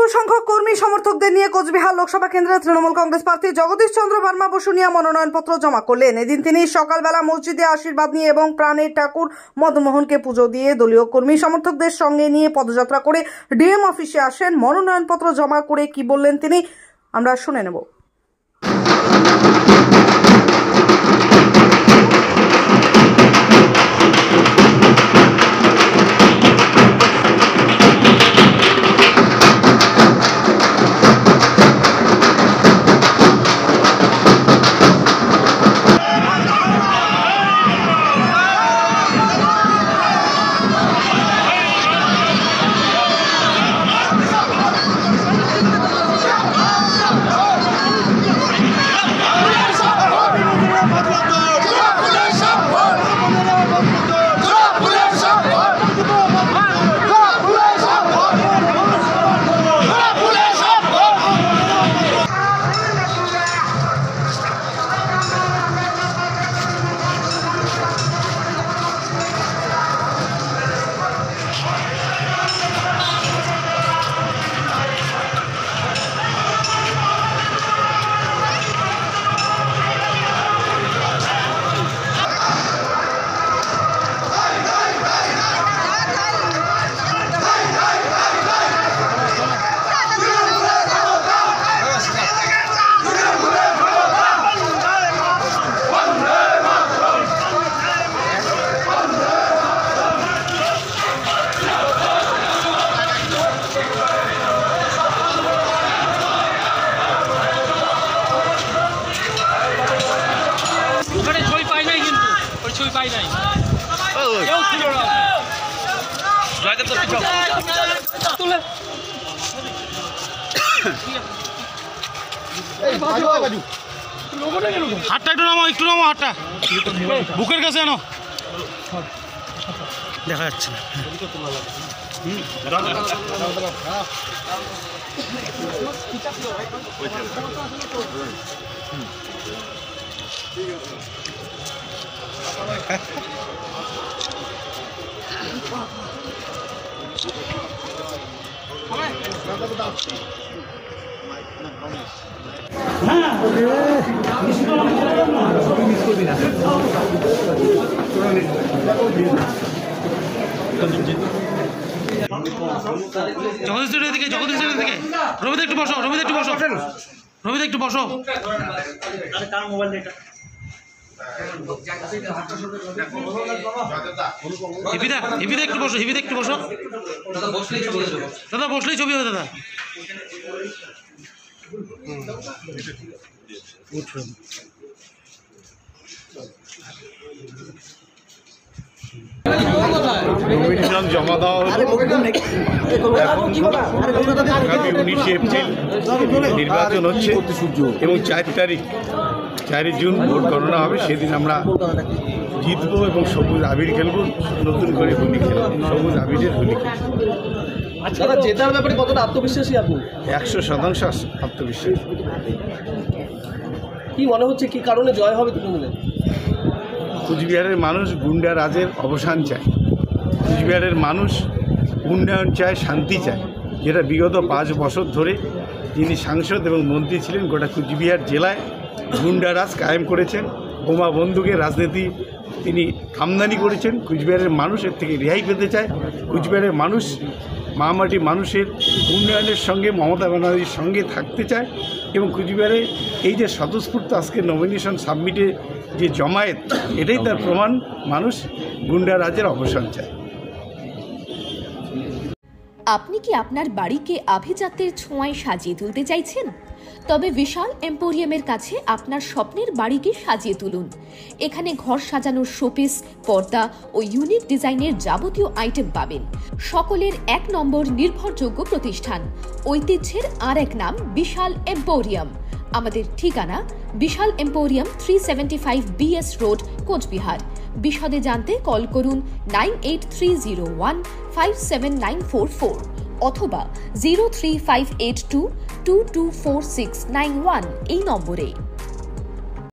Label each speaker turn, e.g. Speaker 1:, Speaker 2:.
Speaker 1: বিপুল সংখ্যক কর্মী সমর্থকদের নিয়ে কোচবিহার লোকসভা কেন্দ্রের তৃণমূল কংগ্রেস প্রার্থী জগদীশ চন্দ্র বর্মা বসুনিয়া মনোনয়নপত্র জমা করলেন। এদিন তিনি সকালবেলা মসজিদে আশীর্বাদ নিয়ে এবং প্রাণের ঠাকুর মদনমোহনকে পুজো দিয়ে দলীয় কর্মী সমর্থকদের সঙ্গে নিয়ে পদযাত্রা করে ডিএম অফিসে আসেন। মনোনয়নপত্র জমা করে কি বললেন তিনি আমরা শুনে নেব।
Speaker 2: হাতটা একটু নামো হাতটা বুকের কাছে আনো, দেখা যাচ্ছে না। জগদীশের দিকে রবিদা একটু বসো, রবিদা একটু বসো। হিবিদা একটু বসো। দাদা বসলেই ছবি হবে দাদা।
Speaker 3: নমিনেশন জমা দেওয়া হলো। এখন 19 এপ্রিল নির্বাচন হচ্ছে এবং 4 জুন ভোট গণনা হবে। সেদিন আমরা জিতবো এবং সবুজ আবির খেলবো, নতুন করে হোলি খেলবো, সবুজ আবিরের হোলি খেলবো।
Speaker 4: আচ্ছা, জেতার ব্যাপারে কতটা আত্মবিশ্বাসী আপনি?
Speaker 3: 100% আত্মবিশ্বাস।
Speaker 4: কি মনে হচ্ছে কি কারণে জয় হবে তৃণমূলের?
Speaker 3: কুচবিহারের মানুষ গুন্ডা রাজের অবসান চায়, কুচবিহারের মানুষ উন্নয়ন চায়, শান্তি চায়, যেটা বিগত 5 বছর ধরে যিনি সাংসদ এবং মন্ত্রী ছিলেন গোটা কুচবিহার জেলায় গুন্ডারাজ কায়েম করেছেন, বোমা বন্দুকের রাজনীতি তিনি আমদানি করেছেন। কুচবিহারের মানুষ এর থেকে রেহাই পেতে চায়। কুচবিহারের মানুষ মামাটি মানুষের উন্নয়নের সঙ্গে মমতা ব্যানার্জির সঙ্গে থাকতে চায় এবং কুচবিহারে এই যে স্বতঃস্ফূর্ত আজকে নমিনেশন সাবমিটে যে জমায়েত, এটাই তার প্রমাণ। মানুষ গুন্ডারাজের অবসান চায়।
Speaker 5: আপনি কি আপনার বাড়িকে আভিজাত্যের ছোঁয়ায় সাজিয়ে তুলতে চাইছেন? তবে বিশাল এম্পোরিয়ামের কাছে আপনার স্বপ্নের বাড়িকে সাজিয়ে তুলুন। এখানে ঘর সাজানোর শোপিস, পর্দা ও ইউনিক ডিজাইনের যাবতীয় আইটেম পাবেন। সকলের 1 নম্বর নির্ভরযোগ্য প্রতিষ্ঠান। ঐতিহ্যের আর এক নাম বিশাল এম্পোরিয়াম। আমাদের ঠিকানা বিশাল এম্পোরিয়াম 375 BS রোড, কোচবিহার। বিশদে জানতে কল করুন 9830157944 অথবা 03582224691 এই নম্বরে।